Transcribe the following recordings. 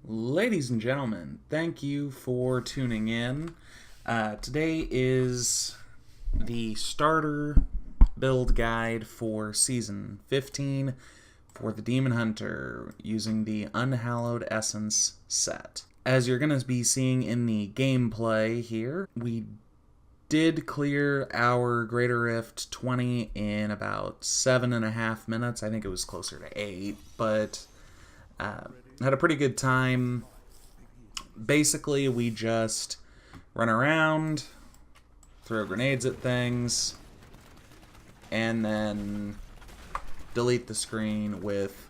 Ladies and gentlemen, thank you for tuning in. Today is the starter build guide for Season 15 for the Demon Hunter using the Unhallowed Essence set. As you're going to be seeing in the gameplay here, we did clear our Greater Rift 20 in about 7.5 minutes. I think it was closer to 8, but had a pretty good time. Basically, we just run around, throw grenades at things, and then delete the screen with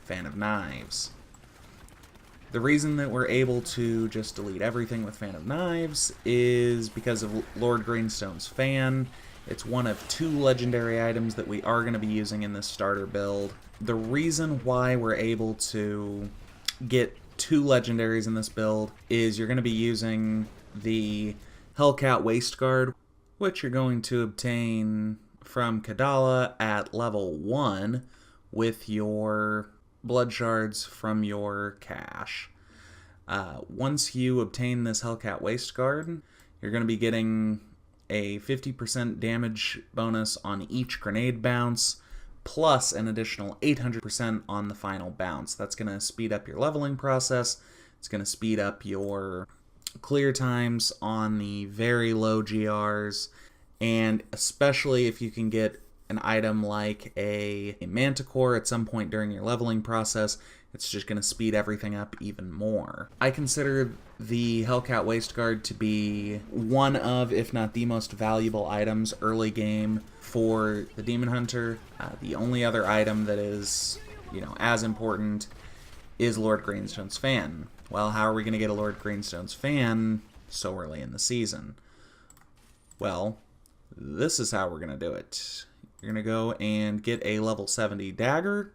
Fan of Knives. The reason that we're able to just delete everything with Fan of Knives is because of Lord Greenstone's Fan. It's one of 2 legendary items that we are going to be using in this starter build. The reason why we're able to get 2 legendaries in this build is you're going to be using the Hellcat Waistguard, which you're going to obtain from Kadala at level 1 with your blood shards from your cache. Once you obtain this Hellcat Waistguard, you're going to be getting a 50% damage bonus on each grenade bounce, plus an additional 800% on the final bounce. That's going to speed up your leveling process. It's going to speed up your clear times on the very low GRs, and especially if you can get an item like a Manticore at some point during your leveling process, it's just going to speed everything up even more. I consider the Hellcat Waistguard to be one of, if not the most valuable items early game for the Demon Hunter. The only other item that is, as important is Lord Greenstone's Fan. Well, how are we going to get a Lord Greenstone's Fan so early in the season? Well, this is how we're going to do it. You're going to go and get a level 70 dagger.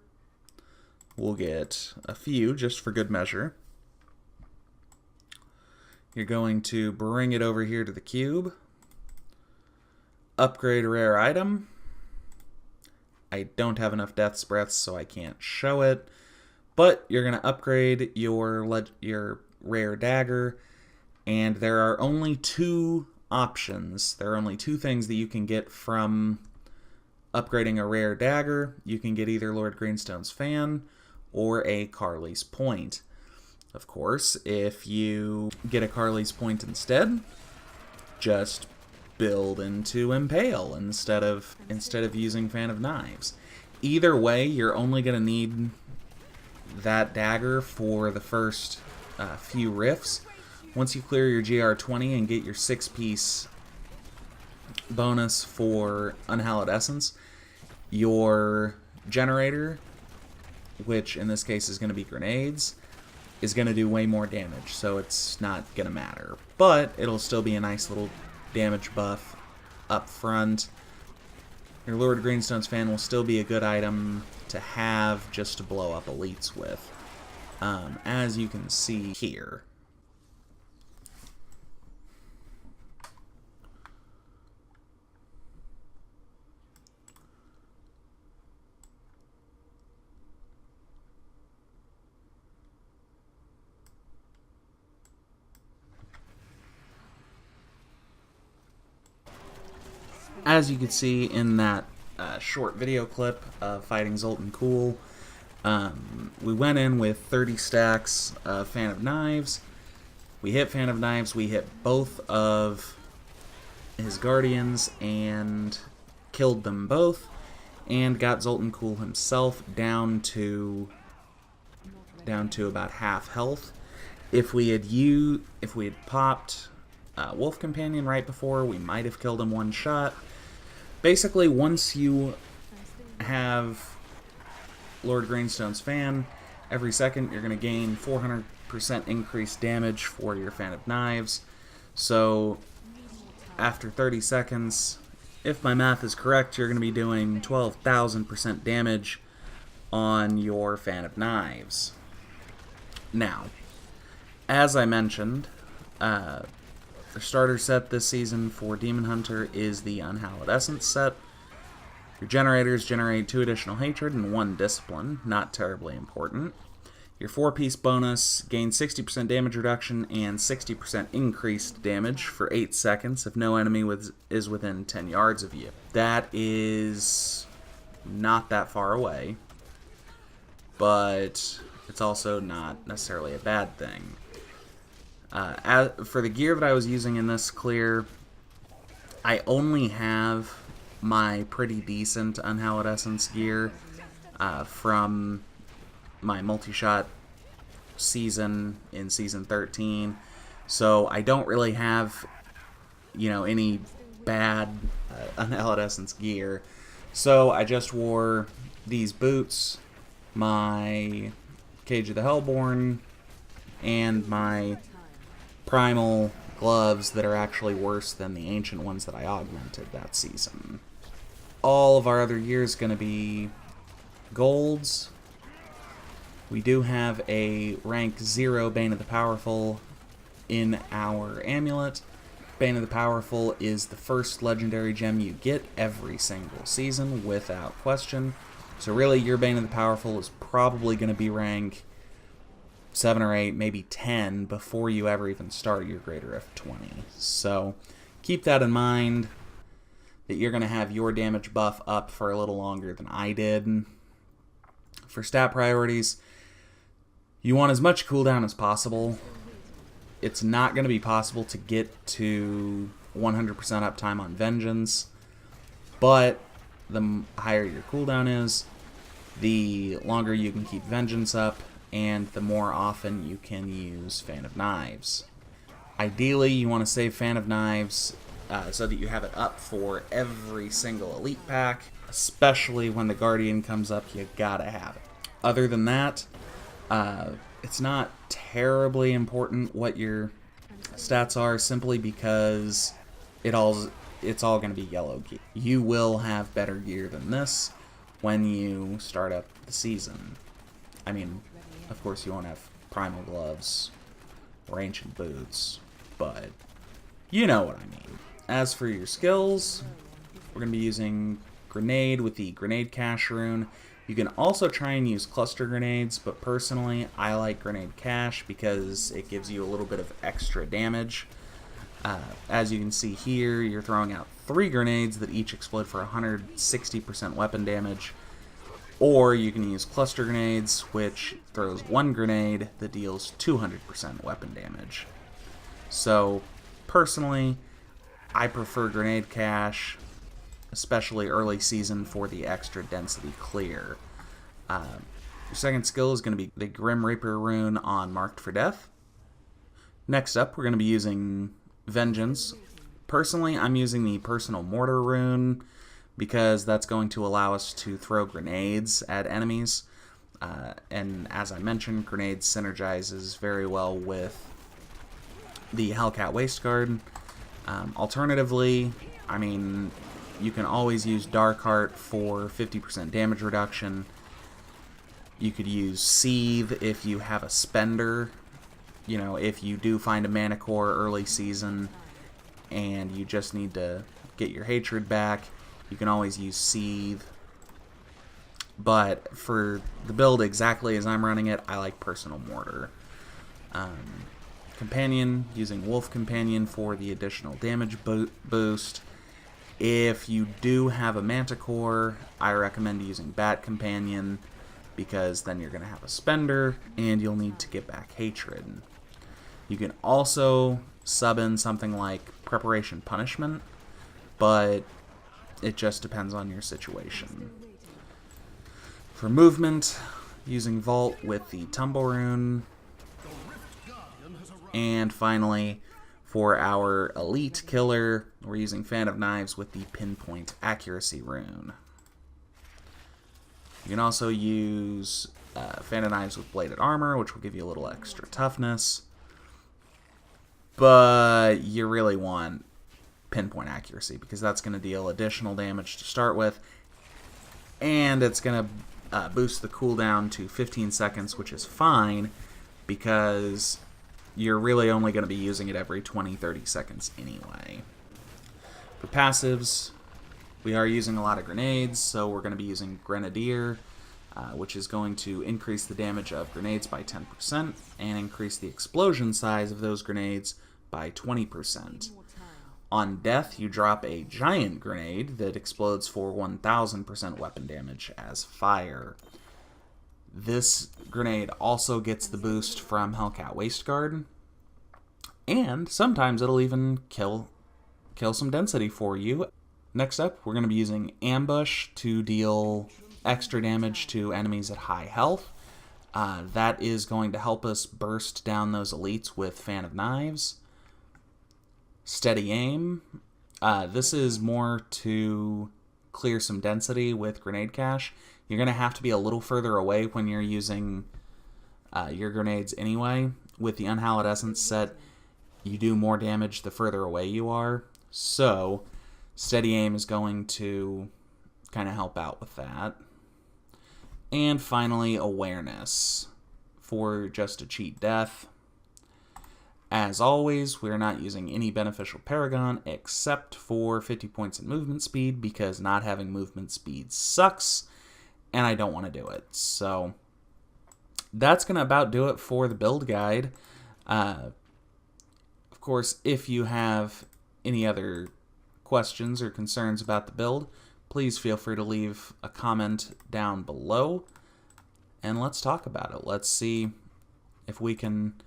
We'll get a few just for good measure. You're going to bring it over here to the cube. Upgrade a rare item. I don't have enough Death's Breaths, so I can't show it. But you're going to upgrade your rare dagger. And there are only 2 options. There are only 2 things that you can get from upgrading a rare dagger. You can get either Lord Greenstone's Fan or a Carly's Point. Of course, if you get a Carly's Point instead, just build into Impale instead of using Fan of Knives. Either way, you're only going to need that dagger for the first few rifts. Once you clear your GR20 and get your 6-piece bonus for Unhallowed Essence, your generator, which in this case is going to be grenades, is going to do way more damage, so it's not going to matter. But it'll still be a nice little damage buff up front. Your Lord Greenstone's Fan will still be a good item to have just to blow up elites with, as you can see here. As you can see in that short video clip of fighting Zoltan Cool, we went in with 30 stacks of Fan of Knives. We hit Fan of Knives, we hit both of his guardians and killed them both, and got Zoltan Cool himself down to about half health. If we had popped Wolf Companion right before, we might have killed him one shot. Basically, once you have Lord Greenstone's Fan, every second you're going to gain 400% increased damage for your Fan of Knives. So, after 30 seconds, if my math is correct, you're going to be doing 12,000% damage on your Fan of Knives. Now, as I mentioned, the starter set this season for Demon Hunter is the Unhallowed Essence set. Your generators generate 2 additional hatred and 1 discipline, not terribly important. Your 4-piece bonus gains 60% damage reduction and 60% increased damage for 8 seconds if no enemy is within 10 yards of you. That is not that far away, but it's also not necessarily a bad thing. For the gear that I was using in this clear, I only have my pretty decent Unhallowed Essence gear from my multi-shot season in Season 13, so I don't really have, any bad Unhallowed Essence gear. So I just wore these boots, my Cage of the Hellborn, and my primal gloves that are actually worse than the ancient ones that I augmented that season. All of our other gear is going to be golds. We do have a rank 0 Bane of the Powerful in our amulet. Bane of the Powerful is the first legendary gem you get every single season, without question. So really, your Bane of the Powerful is probably going to be rank 7 or 8, maybe 10, before you ever even start your Greater F20. So keep that in mind, that you're going to have your damage buff up for a little longer than I did. For stat priorities, you want as much cooldown as possible. It's not going to be possible to get to 100% uptime on Vengeance, but the higher your cooldown is, the longer you can keep Vengeance up, and the more often you can use Fan of Knives. Ideally, you want to save Fan of Knives so that you have it up for every single Elite pack, especially when the Guardian comes up, you gotta have it. Other than that, it's not terribly important what your stats are, simply because it's all going to be yellow gear. You will have better gear than this when you start up the season. I mean, of course you won't have primal gloves or ancient boots, but you know what I mean. As for your skills, we're going to be using Grenade with the Grenade Cache rune. You can also try and use cluster grenades, but personally I like Grenade Cache because it gives you a little bit of extra damage. As you can see here, you're throwing out 3 grenades that each explode for 160% weapon damage, or you can use cluster grenades, which throws 1 grenade that deals 200% weapon damage. So personally, I prefer Grenade Cache, especially early season, for the extra density clear. Your second skill is going to be the Grim Reaper rune on Marked for Death. Next up, we're going to be using Vengeance. Personally, I'm using the Personal Mortar rune because that's going to allow us to throw grenades at enemies. And as I mentioned, grenades synergizes very well with the Hellcat Waistguard. Alternatively, I mean, you can always use Dark Heart for 50% damage reduction. You could use Seethe if you have a spender. You know, if you do find a Mana Core early season and you just need to get your hatred back, you can always use Seethe. But for the build exactly as I'm running it, I like Personal Mortar. Companion, using Wolf Companion for the additional damage boost. If you do have a Manticore, I recommend using Bat Companion, because then you're going to have a spender and you'll need to get back hatred. You can also sub in something like Preparation Punishment, but it just depends on your situation. For movement, using Vault with the Tumble rune. And finally, for our elite killer, we're using Fan of Knives with the Pinpoint Accuracy rune. You can also use Fan of Knives with Bladed Armor, which will give you a little extra toughness. But you really want Pinpoint Accuracy, because that's going to deal additional damage to start with. And it's going to boost the cooldown to 15 seconds, which is fine, because you're really only going to be using it every 20-30 seconds anyway. For passives, we are using a lot of grenades, so we're going to be using Grenadier which is going to increase the damage of grenades by 10% and increase the explosion size of those grenades by 20%. On death, you drop a giant grenade that explodes for 1000% weapon damage as fire. This grenade also gets the boost from Hellcat Wasteguard, and sometimes it'll even kill some density for you. Next up, we're going to be using Ambush to deal extra damage to enemies at high health. That is going to help us burst down those elites with Fan of Knives. Steady Aim. This is more to clear some density with Grenade Cache. You're going to have to be a little further away when you're using your grenades anyway. With the Unhallowed Essence set, you do more damage the further away you are. So, Steady Aim is going to kind of help out with that. And finally, Awareness for just to cheat death. As always, we're not using any beneficial Paragon except for 50 points in movement speed, because not having movement speed sucks, and I don't want to do it. So that's going to about do it for the build guide. Of course, if you have any other questions or concerns about the build, please feel free to leave a comment down below, and let's talk about it. Let's see if we can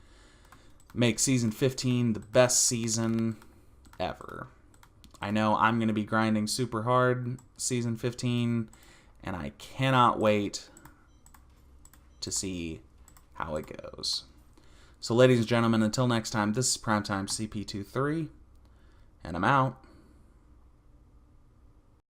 make Season 15 the best season ever. I know I'm going to be grinding super hard Season 15, and I cannot wait to see how it goes. So ladies and gentlemen, until next time, this is Primetime CP23, and I'm out.